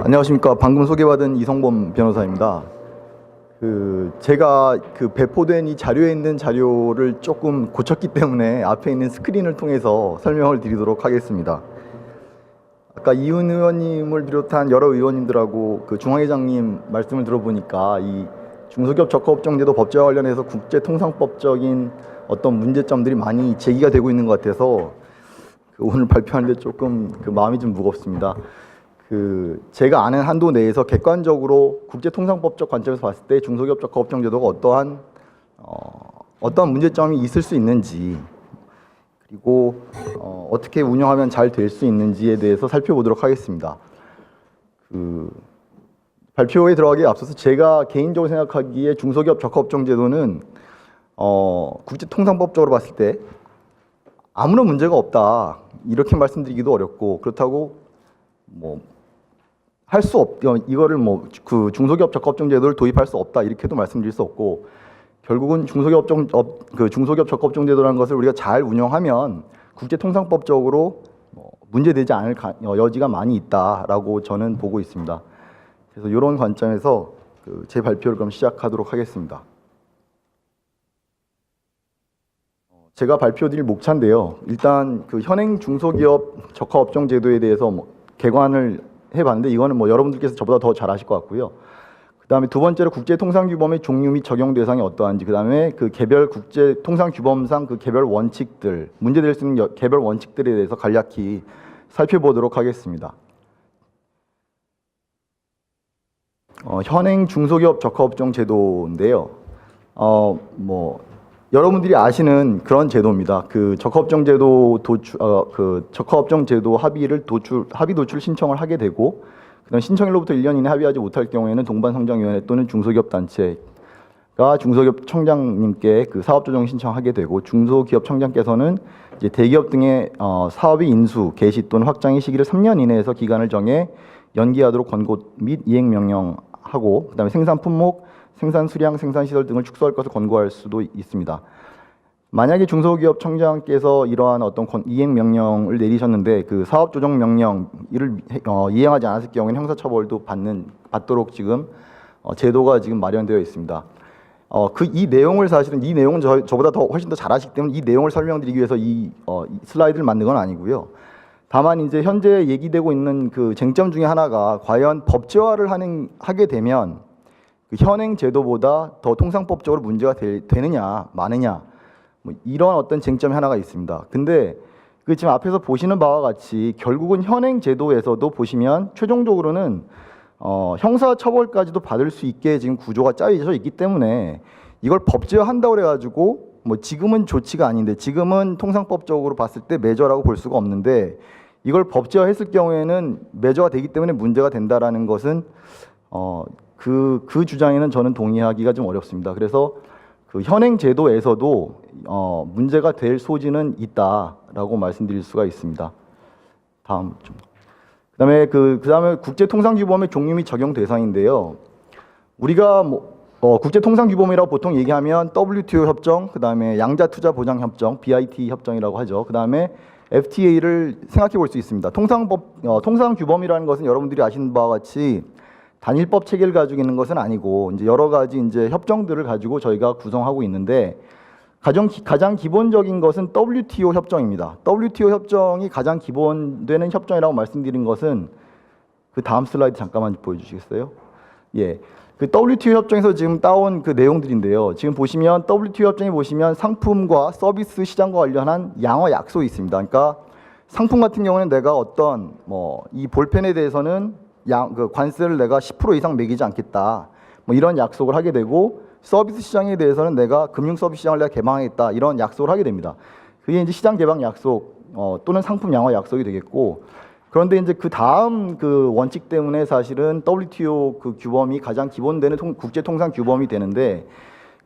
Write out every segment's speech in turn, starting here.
안녕하십니까. 방금 소개받은 이성범 변호사입니다. 제가 배포된 이 자료에 있는 자료를 조금 고쳤기 때문에 앞에 있는 스크린을 통해서 설명을 드리도록 하겠습니다. 아까 이훈 의원님을 비롯한 여러 의원님들하고 중앙회장님 말씀을 들어보니까 이 중소기업 적합업종제도 법제화 관련해서 국제통상법적인 어떤 문제점들이 많이 제기가 되고 있는 것 같아서 오늘 발표하는데 조금 마음이 좀 무겁습니다. 제가 아는 한도 내에서 객관적으로 국제통상법적 관점에서 봤을 때 중소기업 적합업종제도가 어떠한 문제점이 있을 수 있는지, 그리고 어떻게 운영하면 잘 될 수 있는지에 대해서 살펴보도록 하겠습니다. 발표에 들어가기에 앞서서 제가 개인적으로 생각하기에 중소기업 적합업종제도는 국제통상법적으로 봤을 때 아무런 문제가 없다, 이렇게 말씀드리기도 어렵고, 그렇다고 할 수 이거를 중소기업 적합업종제도를 도입할 수 없다, 이렇게도 말씀드릴 수 없고, 결국은 중소기업 적합업종제도라는 것을 우리가 잘 운영하면 국제통상법적으로 문제되지 않을 여지가 많이 있다라고 저는 보고 있습니다. 그래서 이런 관점에서 제 발표를 그럼 시작하도록 하겠습니다. 제가 발표드릴 목차인데요. 일단 현행 중소기업 적합업종제도에 대해서 개관을 해봤는데, 이거는 여러분들께서 저보다 더 잘 아실 것 같고요. 그 다음에 두 번째로 국제통상규범의 종류 및 적용 대상이 어떠한지, 그 다음에 개별 국제통상규범상 개별 원칙들, 문제될 수 있는 개별 원칙들에 대해서 간략히 살펴보도록 하겠습니다. 현행 중소기업 적합업종 제도인데요. 여러분들이 아시는 그런 제도입니다. 적합업종 제도 적합업종 제도 합의 도출 신청을 하게 되고, 그다음 신청일로부터 1년 이내 합의하지 못할 경우에는 동반성장위원회 또는 중소기업 단체가 중소기업 청장님께 사업 조정 신청하게 되고, 중소기업 청장께서는 이제 대기업 등의 사업의 인수, 개시 또는 확장의 시기를 3년 이내에서 기간을 정해 연기하도록 권고 및 이행 명령하고, 그다음에 생산 품목, 생산 수량, 생산 시설 등을 축소할 것을 권고할 수도 있습니다. 만약에 중소기업 청장께서 이러한 어떤 이행 명령을 내리셨는데 사업 조정 명령을 이행하지 않았을 경우에는 형사처벌도 받도록 지금 제도가 지금 마련되어 있습니다. 이 내용을 사실은 이 내용은 저보다 훨씬 더 잘 아시기 때문에 이 내용을 설명드리기 위해서 이 슬라이드를 만든 건 아니고요. 다만 이제 현재 얘기되고 있는 쟁점 중에 하나가 과연 법제화를 하게 되면 현행 제도보다 더 통상법적으로 문제가 되느냐 마느냐, 이런 어떤 쟁점이 하나가 있습니다. 근데 지금 앞에서 보시는 바와 같이 결국은 현행 제도에서도 보시면 최종적으로는 형사처벌까지도 받을 수 있게 지금 구조가 짜여져 있기 때문에 이걸 법제화한다고 그래가지고 지금은 조치가 아닌데, 지금은 통상법적으로 봤을 때 매저라고 볼 수가 없는데, 이걸 법제화했을 경우에는 매저가 되기 때문에 문제가 된다라는 것은 그 주장에는 저는 동의하기가 좀 어렵습니다. 그래서 현행 제도에서도 문제가 될 소지는 있다라고 말씀드릴 수가 있습니다. 다음 좀. 그다음에 국제통상규범의 종류 및 적용 대상인데요. 우리가 국제통상규범이라고 보통 얘기하면 WTO 협정, 그다음에 양자투자보장협정 (BIT) 협정이라고 하죠. 그다음에 FTA를 생각해 볼 수 있습니다. 통상규범이라는 것은 여러분들이 아시는 바와 같이 단일법 체계를 가지고 있는 것은 아니고 이제 여러 가지 협정들을 가지고 저희가 구성하고 있는데, 가장 기본적인 것은 WTO 협정입니다. WTO 협정이 가장 기본되는 협정이라고 말씀드린 것은 다음 슬라이드 잠깐만 보여주시겠어요? 예, WTO 협정에서 지금 따온 내용들인데요. 지금 보시면 WTO 협정에 보시면 상품과 서비스 시장과 관련한 양어 약속이 있습니다. 그러니까 상품 같은 경우는 내가 어떤 이 볼펜에 대해서는 관세를 내가 10% 이상 매기지 않겠다, 이런 약속을 하게 되고, 서비스 시장에 대해서는 내가 금융 서비스 시장을 내가 개방하겠다, 이런 약속을 하게 됩니다. 그게 이제 시장 개방 약속 또는 상품 양화 약속이 되겠고, 그런데 이제 다음 원칙 때문에 사실은 WTO 규범이 가장 기본되는 국제 통상 규범이 되는데,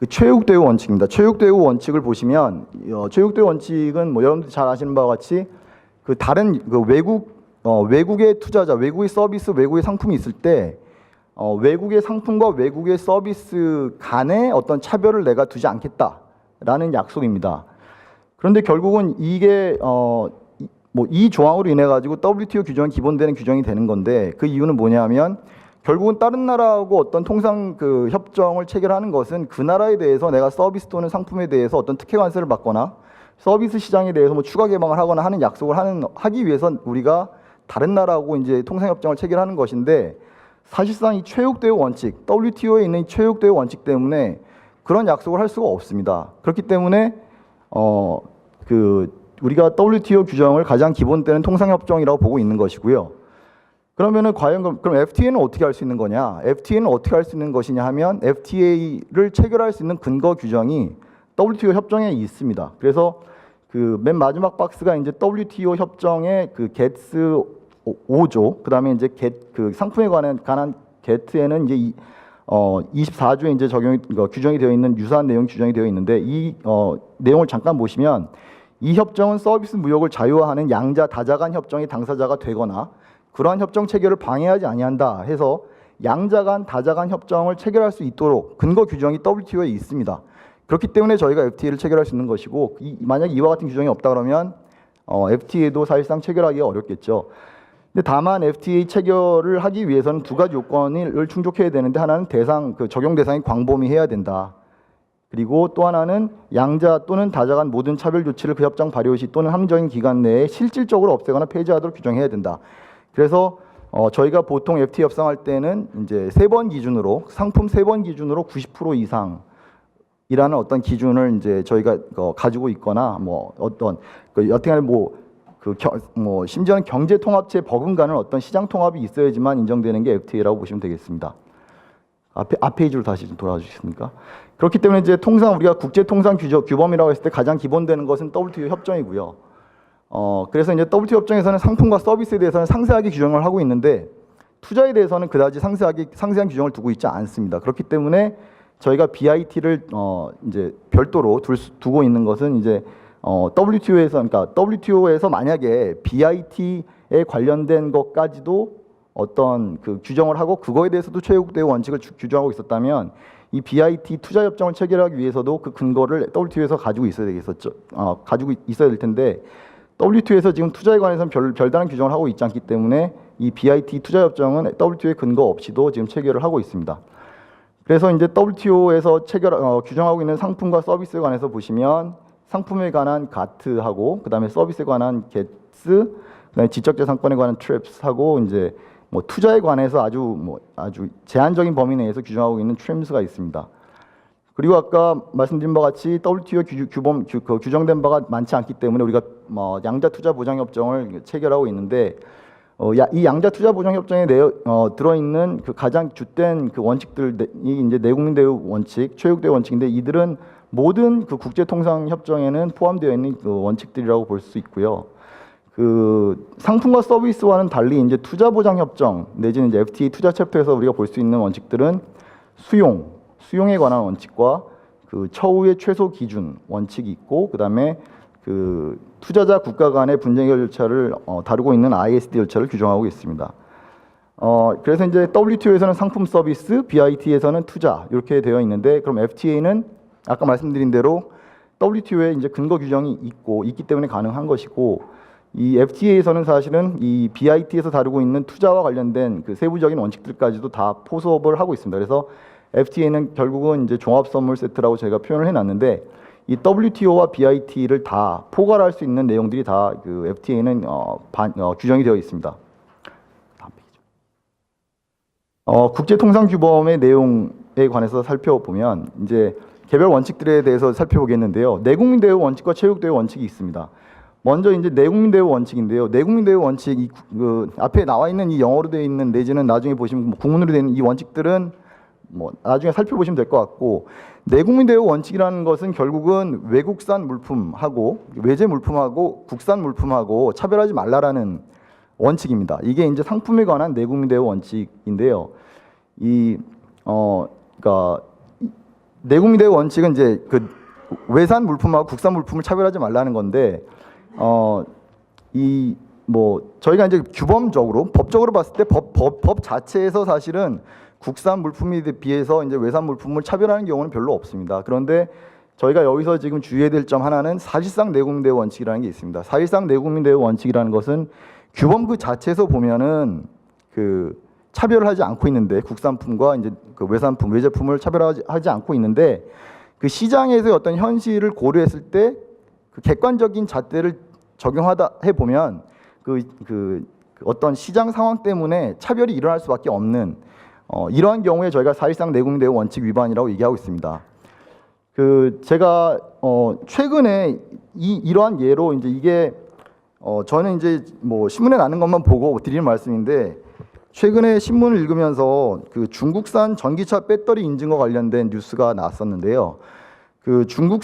최후대우 원칙입니다. 최후대우 원칙을 보시면 최후대우 원칙은 여러분들이 잘 아시는 바와 같이 다른 외국의 투자자, 외국의 서비스, 외국의 상품이 있을 때 외국의 상품과 외국의 서비스 간의 어떤 차별을 내가 두지 않겠다라는 약속입니다. 그런데 결국은 이게 뭐 이 조항으로 인해 가지고 WTO 규정이 기본되는 규정이 되는 건데 그 이유는 뭐냐면 결국은 다른 나라하고 어떤 통상 그 협정을 체결하는 것은 그 나라에 대해서 내가 서비스 또는 상품에 대해서 어떤 특혜 관세를 받거나 서비스 시장에 대해서 뭐 추가 개방을 하거나 하는 약속을 하기 위해서 우리가 다른 나라하고 이제 통상 협정을 체결하는 것인데 사실상 이 최후대의 원칙, WTO에 있는 이 최후대의 원칙 때문에 그런 약속을 할 수가 없습니다. 그렇기 때문에 우리가 WTO 규정을 가장 기본되는 통상협정이라고 보고 있는 것이고요. 그러면은 과연 그럼 FTA는 어떻게 할 수 있는 거냐? FTA는 어떻게 할 수 있는 것이냐 하면 FTA를 체결할 수 있는 근거 규정이 WTO 협정에 있습니다. 그래서 그 맨 마지막 박스가 이제 WTO 협정의 그 GATS 5조, 그다음에 이제 그 상품에 관한 GATS에는 이제 24조에 이제 규정이 되어 있는 유사한 내용 규정이 되어 있는데 이 내용을 잠깐 보시면 이 협정은 서비스 무역을 자유화하는 양자 다자 간 협정의 당사자가 되거나 그러한 협정 체결을 방해하지 아니한다 해서 양자 간 다자 간 협정을 체결할 수 있도록 근거 규정이 WTO에 있습니다. 그렇기 때문에 저희가 FTA를 체결할 수 있는 것이고 만약 이와 같은 규정이 없다 그러면 FTA도 사실상 체결하기가 어렵겠죠. 근데 다만 FTA 체결을 하기 위해서는 두 가지 요건을 충족해야 되는데 하나는 적용 대상이 광범위해야 된다. 그리고 또 하나는 양자 또는 다자 간 모든 차별 조치를 그 협정 발효 시 또는 함정인 기간 내에 실질적으로 없애거나 폐지하도록 규정해야 된다. 그래서 저희가 보통 FTA 협상할 때는 이제 3번 기준으로 상품 3번 기준으로 90% 이상이라는 어떤 기준을 이제 저희가 가지고 있거나 뭐 어떤 여튼간에 심지어는 경제 통합체 버금가는 어떤 시장 통합이 있어야지만 인정되는 게 FTA라고 보시면 되겠습니다. 앞 페이지로 다시 좀 돌아와 주시겠습니까? 그렇기 때문에 이제 통상 우리가 국제 통상 규범이라고 했을 때 가장 기본되는 것은 WTO 협정이고요. 그래서 이제 WTO 협정에서는 상품과 서비스에 대해서는 상세하게 규정을 하고 있는데 투자에 대해서는 그다지 상세한 규정을 두고 있지 않습니다. 그렇기 때문에 저희가 BIT를 이제 별도로 두고 있는 것은 이제 WTO에서 만약에 BIT에 관련된 것까지도 어떤 그 규정을 하고 그거에 대해서도 최후대의 원칙을 규정하고 있었다면 이 BIT 투자 협정을 체결하기 위해서도 그 근거를 WTO에서 가지고 있어야 되겠었죠. 가지고 있어야 될 텐데 WTO에서 지금 투자에 관해서는 별다른 규정을 하고 있지 않기 때문에 이 BIT 투자 협정은 WTO의 근거 없이도 지금 체결을 하고 있습니다. 그래서 이제 WTO에서 규정하고 있는 상품과 서비스에 관해서 보시면 상품에 관한 GATT하고 그다음에 서비스에 관한 GATS, 그다음에 지적재산권에 관한 TRIPS하고 이제 뭐 투자에 관해서 아주 제한적인 범위 내에서 규정하고 있는 TRIMS가 있습니다. 그리고 아까 말씀드린 바와 같이 WTO 규정된 바가 많지 않기 때문에 우리가 양자 투자 보장 협정을 체결하고 있는데 이 양자 투자 보장 협정에 들어 있는 그 가장 주된 그 원칙들이 이제 내국민 대우 원칙, 최후대 원칙인데 이들은 모든 그 국제 통상 협정에는 포함되어 있는 그 원칙들이라고 볼 수 있고요. 그 상품과 서비스와는 달리 이제 투자 보장 협정 내지는 이제 FTA 투자 챕터에서 우리가 볼 수 있는 원칙들은 수용에 관한 원칙과 그 처우의 최소 기준 원칙이 있고 그다음에 그 투자자 국가 간의 분쟁 해결 절차를 다루고 있는 ISD 절차를 규정하고 있습니다. 그래서 이제 WTO에서는 상품 서비스, BIT에서는 투자 이렇게 되어 있는데 그럼 FTA는 아까 말씀드린 대로 WTO에 이제 근거 규정이 있기 때문에 가능한 것이고 이 FTA에서는 사실은 이 BIT에서 다루고 있는 투자와 관련된 그 세부적인 원칙들까지도 다 포섭을 하고 있습니다. 그래서 FTA는 결국은 이제 종합 선물 세트라고 제가 표현을 해놨는데 이 WTO와 BIT를 다 포괄할 수 있는 내용들이 다 그 FTA는 규정이 되어 있습니다. 다음 페이지. 국제통상규범의 내용에 관해서 살펴보면 이제 개별 원칙들에 대해서 살펴보겠는데요. 내국민 대우 원칙과 체육 대우 원칙이 있습니다. 먼저 이제 내국민 대우 원칙인데요. 내국민 대우 원칙 그 앞에 나와 있는 이 영어로 되어 있는 내지는 나중에 보시면 국문으로 되어 있는 이 원칙들은 나중에 살펴보시면 될 것 같고 내국민 대우 원칙이라는 것은 결국은 외국산 물품하고 외제 물품하고 국산 물품하고 차별하지 말라라는 원칙입니다. 이게 이제 상품에 관한 내국민 대우 원칙인데요. 그러니까 내국민 대우 원칙은 이제 그 외산 물품하고 국산 물품을 차별하지 말라는 건데 저희가 이제 규범적으로 법적으로 봤을 때 법 자체에서 사실은 국산 물품에 비해서 이제 외산 물품을 차별하는 경우는 별로 없습니다. 그런데 저희가 여기서 지금 주의해야 될 점 하나는 사실상 내국민 대우 원칙이라는 게 있습니다. 사실상 내국민 대우 원칙이라는 것은 규범 그 자체에서 보면은 그 차별을 하지 않고 있는데, 국산품과 이제 그 외산품, 외제품을 차별하지 않고 있는데, 그 시장에서의 어떤 현실을 고려했을 때 그 객관적인 잣대를 적용하다 해 보면 그 어떤 시장 상황 때문에 차별이 일어날 수밖에 없는 이러한 경우에 저희가 사실상 내국민 대우 원칙 위반이라고 얘기하고 있습니다. 그 제가 최근에 이러한 예로 이제 이게 저는 이제 뭐 신문에 나는 것만 보고 드리는 말씀인데, 최근에 신문을 읽으면서 그 중국산 전기차 배터리 인증과 관련된 뉴스가 나왔었는데요. 그 중국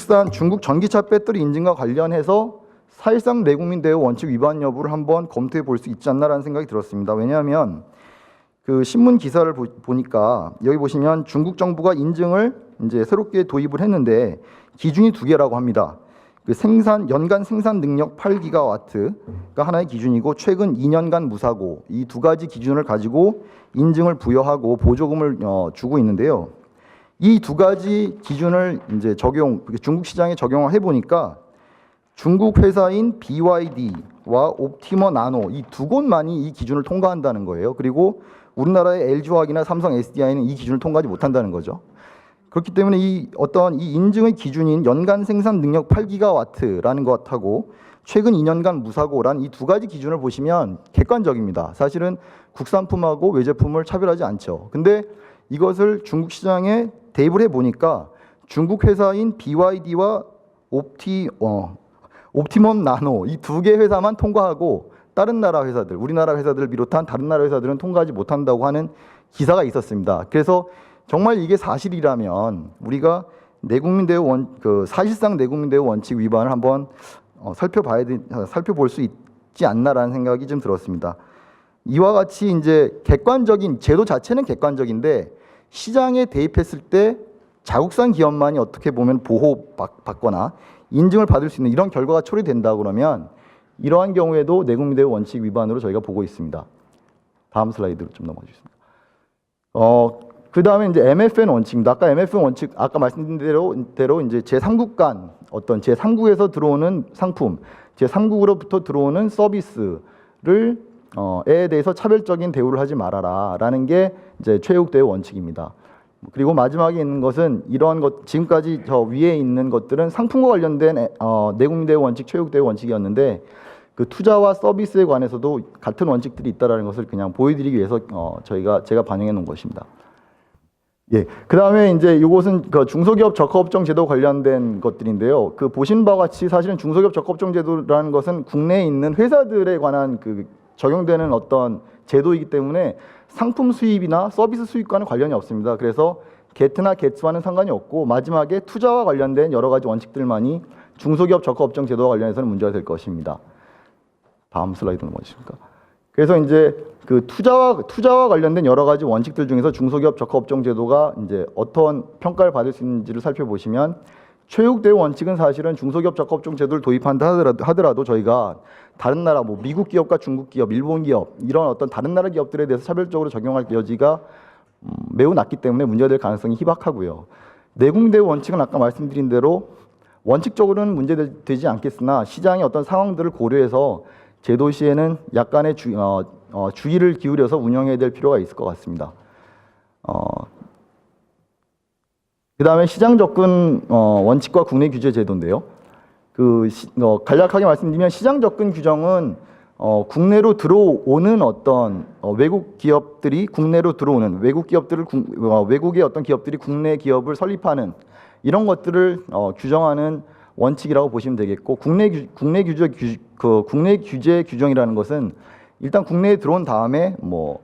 전기차 배터리 인증과 관련해서 사실상 내국민 대우 원칙 위반 여부를 한번 검토해 볼 수 있지 않나라는 생각이 들었습니다. 왜냐하면 그 신문 기사를 보니까 여기 보시면 중국 정부가 인증을 이제 새롭게 도입을 했는데 기준이 두 개라고 합니다. 그 연간 생산 능력 8기가와트가 하나의 기준이고, 최근 2년간 무사고, 이 두 가지 기준을 가지고 인증을 부여하고 보조금을 주고 있는데요. 이 두 가지 기준을 이제 중국 시장에 적용을 해보니까 중국 회사인 BYD와 옵티머 나노 이 두 곳만이 이 기준을 통과한다는 거예요. 그리고 우리나라의 LG화학이나 삼성 SDI는 이 기준을 통과하지 못한다는 거죠. 그렇기 때문에 이 인증의 기준인 연간 생산 능력 8기가와트라는 것하고 최근 2년간 무사고란 이 두 가지 기준을 보시면 객관적입니다. 사실은 국산품하고 외제품을 차별하지 않죠. 근데 이것을 중국 시장에 대입을 해 보니까 중국 회사인 BYD와 옵티멈 나노 이 두 개 회사만 통과하고 다른 나라 회사들, 우리나라 회사들을 비롯한 다른 나라 회사들은 통과하지 못한다고 하는 기사가 있었습니다. 그래서 정말 이게 사실이라면 우리가 사실상 내국민 대우 원칙 위반을 한번 살펴볼 수 있지 않나라는 생각이 좀 들었습니다. 이와 같이 이제 객관적인 제도 자체는 객관적인데 시장에 대입했을 때 자국산 기업만이 어떻게 보면 보호받거나 인증을 받을 수 있는 이런 결과가 초래된다 그러면 이러한 경우에도 내국민 대우 원칙 위반으로 저희가 보고 있습니다. 다음 슬라이드로 좀 넘어가 주겠습니다. 그 다음에 이제 MFN 원칙입니다. 아까 MFN 원칙, 아까 말씀드린 대로 이제 제3국간 어떤 제3국에서 들어오는 상품, 제3국으로부터 들어오는 서비스를 에 대해서 차별적인 대우를 하지 말아라라는 게 이제 최욱 대우 원칙입니다. 그리고 마지막에 있는 것은 이러한 것, 지금까지 저 위에 있는 것들은 상품과 관련된 내국민 대우 원칙, 최욱 대우 원칙이었는데 그 투자와 서비스에 관해서도 같은 원칙들이 있다라는 것을 그냥 보여드리기 위해서 제가 반영해 놓은 것입니다. 예, 그 다음에 이제 이것은 그 중소기업 적합업종 제도 관련된 것들인데요. 그 보신 바와 같이 사실은 중소기업 적합업종 제도라는 것은 국내에 있는 회사들에 관한 그 적용되는 어떤 제도이기 때문에 상품 수입이나 서비스 수입과는 관련이 없습니다. 그래서 게트나 게츠와는 상관이 없고 마지막에 투자와 관련된 여러 가지 원칙들만이 중소기업 적합업종 제도와 관련해서는 문제가 될 것입니다. 다음 슬라이드 넘어주십니까? 그래서 이제 그 투자와 관련된 여러 가지 원칙들 중에서 중소기업 적합업종 제도가 이제 어떤 평가를 받을 수 있는지를 살펴보시면 최욱 대우 원칙은 사실은 중소기업 적합업종 제도를 도입한다 하더라도 저희가 다른 나라 뭐 미국 기업과 중국 기업, 일본 기업 이런 어떤 다른 나라 기업들에 대해서 차별적으로 적용할 여지가 매우 낮기 때문에 문제될 가능성이 희박하고요. 내국민 대우 원칙은 아까 말씀드린 대로 원칙적으로는 문제되지 않겠으나 시장의 어떤 상황들을 고려해서 제도 시에는 약간의 주의를 기울여서 운영해야 될 필요가 있을 것 같습니다. 그 다음에 시장 접근 원칙과 국내 규제 제도인데요. 간략하게 말씀드리면 시장 접근 규정은 국내로 들어오는 어떤 외국 기업들이 국내로 들어오는 외국의 어떤 기업들이 국내 기업을 설립하는 이런 것들을 규정하는 원칙이라고 보시면 되겠고, 국내 규제 규정이라는 것은 일단 국내에 들어온 다음에 뭐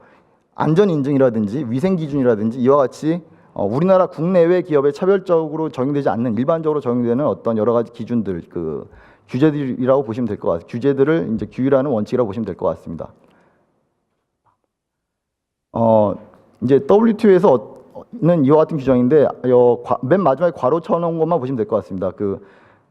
안전 인증이라든지 위생 기준이라든지 이와 같이 우리나라 국내외 기업에 차별적으로 적용되지 않는 일반적으로 적용되는 어떤 여러 가지 기준들, 그 규제들이라고 보시면 될 것 같습니다. 규제들을 이제 규율하는 원칙이라고 보시면 될 것 같습니다. 이제 WTO에서는 이와 같은 규정인데 맨 마지막에 괄호 쳐놓은 것만 보시면 될 것 같습니다. 그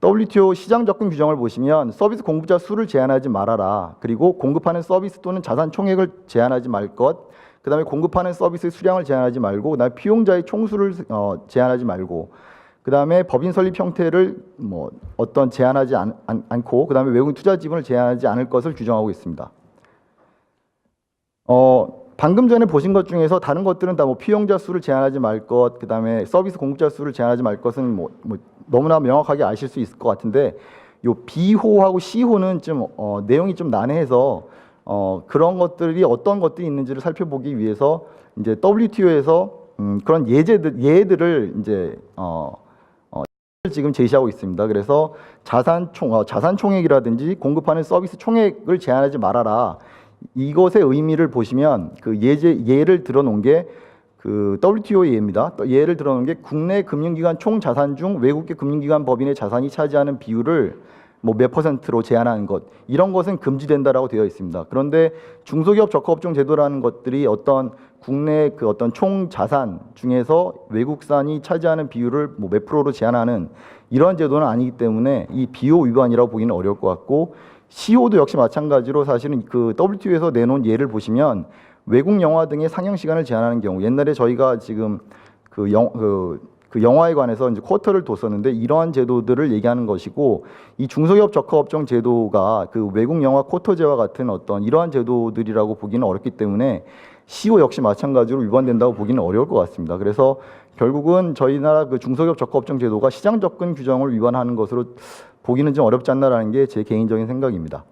WTO 시장 접근 규정을 보시면 서비스 공급자 수를 제한하지 말아라. 그리고 공급하는 서비스 또는 자산 총액을 제한하지 말 것. 그다음에 공급하는 서비스의 수량을 제한하지 말고, 그다음에 피용자의 총수를 제한하지 말고, 그다음에 법인 설립 형태를 뭐 어떤 제한하지 않고 그다음에 외국인 투자 지분을 제한하지 않을 것을 규정하고 있습니다. 방금 전에 보신 것 중에서 다른 것들은 다 뭐 피용자 수를 제한하지 말 것, 그다음에 서비스 공급자 수를 제한하지 말 것은 뭐 너무나 명확하게 아실 수 있을 것 같은데 요 B호하고 C호는 좀 내용이 좀 난해해서 그런 것들이 어떤 것들이 있는지를 살펴보기 위해서 이제 WTO에서 그런 예들을 이제 지금 제시하고 있습니다. 그래서 자산 총액이라든지 공급하는 서비스 총액을 제한하지 말아라. 이것의 의미를 보시면 그 예를 들어놓은 게 그 WTO 예입니다. 예를 들어놓은 게 국내 금융기관 총 자산 중 외국계 금융기관 법인의 자산이 차지하는 비율을 뭐 몇 %로 제한하는 것, 이런 것은 금지된다라고 되어 있습니다. 그런데 중소기업 적합업종 제도라는 것들이 어떤 국내 그 어떤 총 자산 중에서 외국산이 차지하는 비율을 뭐 몇 %로 제한하는 이러한 제도는 아니기 때문에 이 비호 위반이라고 보기는 어려울 것 같고, CO도 역시 마찬가지로 사실은 그 WTO에서 내놓은 예를 보시면 외국 영화 등의 상영 시간을 제한하는 경우, 옛날에 저희가 지금 그 영화에 관해서 이제 쿼터를 뒀었는데 이러한 제도들을 얘기하는 것이고, 이 중소기업 적합업종 제도가 그 외국 영화 쿼터제와 같은 어떤 이러한 제도들이라고 보기는 어렵기 때문에 CO 역시 마찬가지로 위반된다고 보기는 어려울 것 같습니다. 그래서 결국은 저희 나라 그 중소기업 적합업종 제도가 시장 접근 규정을 위반하는 것으로 보기는 좀 어렵지 않나라는 게 제 개인적인 생각입니다.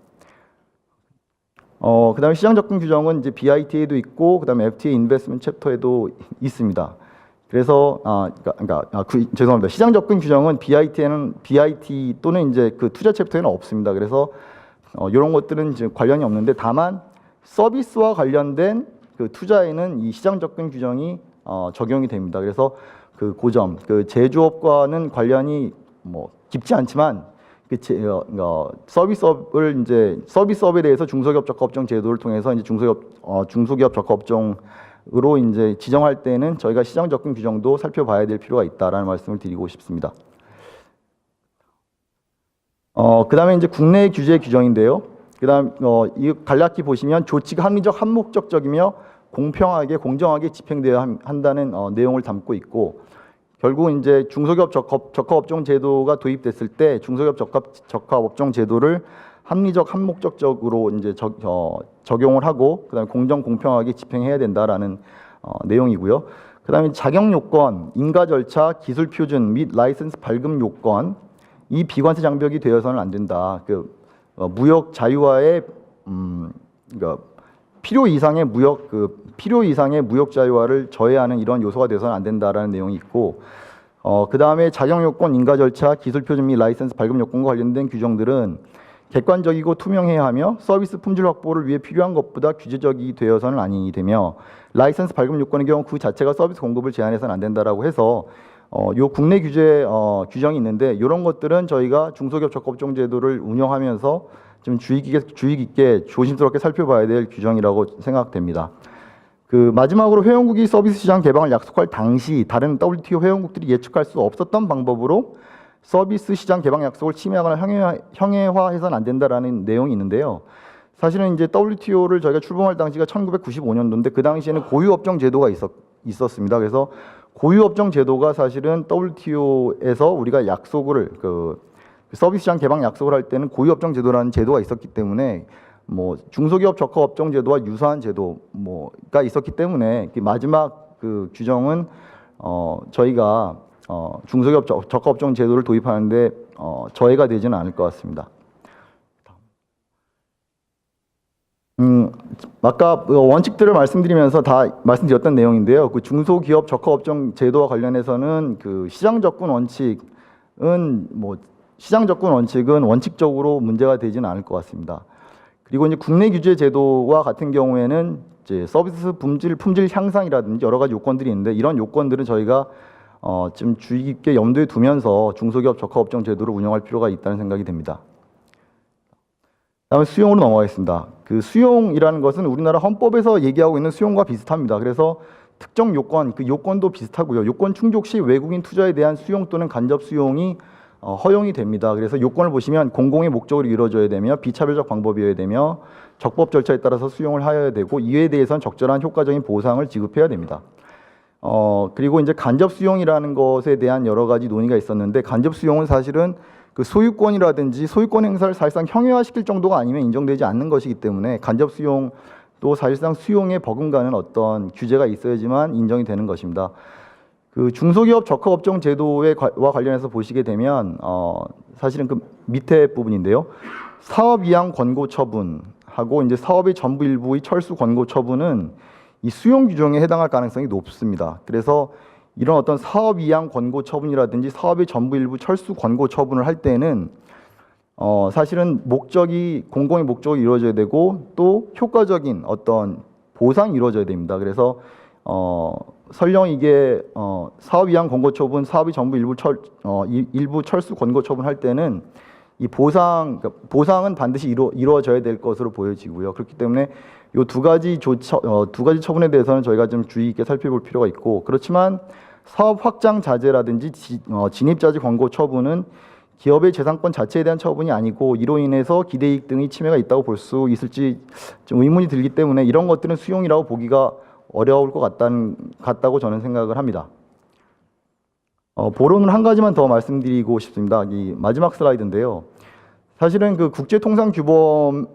그다음에 시장 접근 규정은 이제 BIT에도 있고 그다음에 FTA 인베스트먼트 챕터에도 있습니다. 그래서 죄송합니다. 시장 접근 규정은 BIT 또는 이제 그 투자 챕터에는 없습니다. 그래서 이런 것들은 이제 관련이 없는데, 다만 서비스와 관련된 그 투자에는 이 시장 접근 규정이 적용이 됩니다. 그래서 그 고점, 그 제조업과는 관련이 뭐 깊지 않지만 서비스업에 대해서 중소기업 적합업종 제도를 통해서 이제 중소기업 적합업종으로 이제 지정할 때는 저희가 시장 접근 규정도 살펴봐야 될 필요가 있다라는 말씀을 드리고 싶습니다. 그다음에 이제 국내 규제 규정인데요. 그다음 이 간략히 보시면 조치가 합리적, 한목적적이며 공평하게, 공정하게 집행되어야 한다는 내용을 담고 있고, 결국 이제 중소기업 적합업종 제도가 도입됐을 때 중소기업 적합업종 제도를 합리적, 한목적적으로 이제 적용을 하고 그다음에 공정, 공평하게 집행해야 된다라는 내용이고요. 그다음에 자격 요건, 인가 절차, 기술 표준 및 라이선스 발급 요건, 이 비관세 장벽이 되어서는 안 된다. 그 무역 자유화의 그러니까 필요 이상의 무역 자유화를 저해하는 이런 요소가 되어서는 안 된다라는 내용이 있고, 그 다음에 자격 요건, 인가 절차, 기술 표준 및 라이선스 발급 요건과 관련된 규정들은 객관적이고 투명해야 하며 서비스 품질 확보를 위해 필요한 것보다 규제적이 되어서는 아니 되며, 라이선스 발급 요건의 경우 그 자체가 서비스 공급을 제한해서는 안 된다라고 해서 요 국내 규제 규정이 있는데, 이런 것들은 저희가 중소기업 적합업종 제도를 운영하면서 좀 주의 깊게 조심스럽게 살펴봐야 될 규정이라고 생각됩니다. 그 마지막으로 회원국이 서비스 시장 개방을 약속할 당시 다른 WTO 회원국들이 예측할 수 없었던 방법으로 서비스 시장 개방 약속을 침해하거나 형해화해서는 안 된다라는 내용이 있는데요. 사실은 이제 WTO를 저희가 출범할 당시가 1995년도인데 그 당시에는 고유업종 제도가 있었습니다. 그래서 고유업종 제도가 사실은 WTO에서 우리가 약속을 서비스 시장 개방 약속을 할 때는 고유업종 제도라는 제도가 있었기 때문에 뭐 중소기업 적합업종 제도와 유사한 제도가 있었기 때문에 마지막 그 규정은 저희가 중소기업 적합업종 제도를 도입하는데 저해가 되지는 않을 것 같습니다. 아까 원칙들을 말씀드리면서 다 말씀드렸던 내용인데요. 그 중소기업 적합업종 제도와 관련해서는 그 시장 접근 원칙은 원칙적으로 문제가 되지는 않을 것 같습니다. 그리고 이제 국내 규제 제도와 같은 경우에는 이제 서비스 품질 향상이라든지 여러 가지 요건들이 있는데, 이런 요건들은 저희가 좀 주의 깊게 염두에 두면서 중소기업 적합업종 제도를 운영할 필요가 있다는 생각이 됩니다. 다음에 수용으로 넘어가겠습니다. 그 수용이라는 것은 우리나라 헌법에서 얘기하고 있는 수용과 비슷합니다. 그래서 특정 요건, 그 요건도 비슷하고요. 요건 충족 시 외국인 투자에 대한 수용 또는 간접 수용이 허용이 됩니다. 그래서 요건을 보시면 공공의 목적으로 이루어져야 되며 비차별적 방법이어야 되며 적법 절차에 따라서 수용을 하여야 되고, 이에 대해서는 적절한 효과적인 보상을 지급해야 됩니다. 그리고 이제 간접 수용이라는 것에 대한 여러 가지 논의가 있었는데, 간접 수용은 사실은 그 소유권이라든지 소유권 행사를 사실상 형해화시킬 정도가 아니면 인정되지 않는 것이기 때문에, 간접 수용도 사실상 수용에 버금가는 어떤 규제가 있어야지만 인정이 되는 것입니다. 그 중소기업 적합업종 제도와 관련해서 보시게 되면 사실은 그 밑에 부분인데요. 사업 이양 권고 처분하고 이제 사업의 전부 일부의 철수 권고 처분은 이 수용 규정에 해당할 가능성이 높습니다. 그래서 이런 어떤 사업 이양 권고 처분이라든지 사업의 전부 일부 철수 권고 처분을 할 때는 사실은 목적이 공공의 목적이 이루어져야 되고 또 효과적인 어떤 보상이 이루어져야 됩니다. 그래서 설령 이게 사업 이양 권고 처분, 사업의 전부 일부 철수 권고 처분 할 때는 이 보상은 반드시 이루어져야 될 것으로 보여지고요. 그렇기 때문에 이 두 가지 처분에 대해서는 저희가 좀 주의 있게 살펴볼 필요가 있고, 그렇지만 사업 확장 자제라든지 진입 자제 권고 처분은 기업의 재산권 자체에 대한 처분이 아니고 이로 인해서 기대이익 등의 침해가 있다고 볼 수 있을지 좀 의문이 들기 때문에 이런 것들은 수용이라고 보기가 어려울 것 같다고 저는 생각을 합니다. 보론은 한 가지만 더 말씀드리고 싶습니다. 이 마지막 슬라이드인데요. 사실은 그 국제통상규범,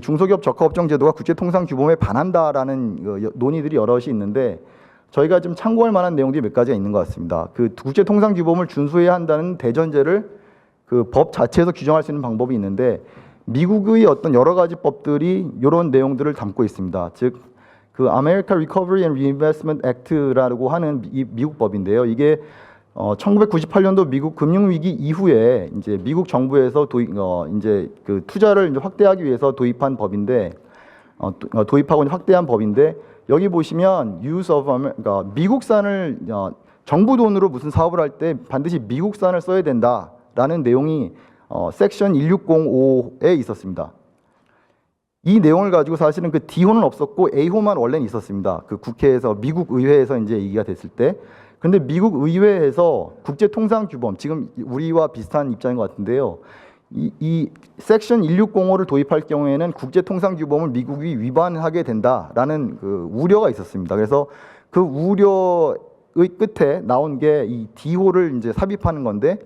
중소기업 적합업종 제도가 국제통상규범에 반한다라는 논의들이 여럿이 있는데, 저희가 좀 참고할 만한 내용들이 몇 가지가 있는 것 같습니다. 그 국제통상규범을 준수해야 한다는 대전제를 그 법 자체에서 규정할 수 있는 방법이 있는데, 미국의 어떤 여러 가지 법들이 이런 내용들을 담고 있습니다. 즉, 그 American Recovery and Reinvestment Act라고 하는 이 미국 법인데요. 이게 1998년도 미국 금융위기 이후에 이제 미국 정부에서 이제 그 투자를 이제 확대하기 위해서 도입한 법인데, 도입하고 확대한 법인데, 여기 보시면 use of 그러니까 미국산을 정부 돈으로 무슨 사업을 할 때 반드시 미국산을 써야 된다라는 내용이 섹션 1605에 있었습니다. 이 내용을 가지고 사실은 그 D호는 없었고 A호만 원래는 있었습니다. 그 국회에서 미국 의회에서 이제 얘기가 됐을 때. 근데 미국 의회에서 국제통상규범, 지금 우리와 비슷한 입장인 것 같은데요. 이 섹션 1605를 도입할 경우에는 국제통상규범을 미국이 위반하게 된다라는 그 우려가 있었습니다. 그래서 그 우려의 끝에 나온 게 이 D호를 이제 삽입하는 건데,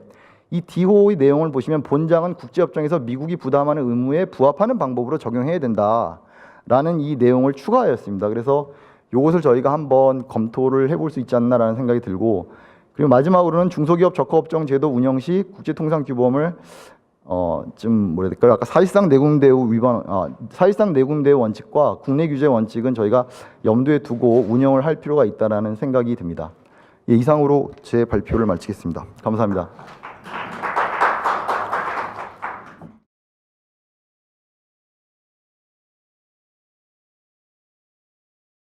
이 D호의 내용을 보시면 본장은 국제협정에서 미국이 부담하는 의무에 부합하는 방법으로 적용해야 된다라는 이 내용을 추가하였습니다. 그래서 이것을 저희가 한번 검토를 해볼 수 있지 않나라는 생각이 들고, 그리고 마지막으로는 중소기업 적합업종 제도 운영 시 국제통상규범을 좀 뭐라 해야 될까요? 아까 사실상 내국대우 원칙과 국내 규제 원칙은 저희가 염두에 두고 운영을 할 필요가 있다라는 생각이 듭니다. 예, 이상으로 제 발표를 마치겠습니다. 감사합니다.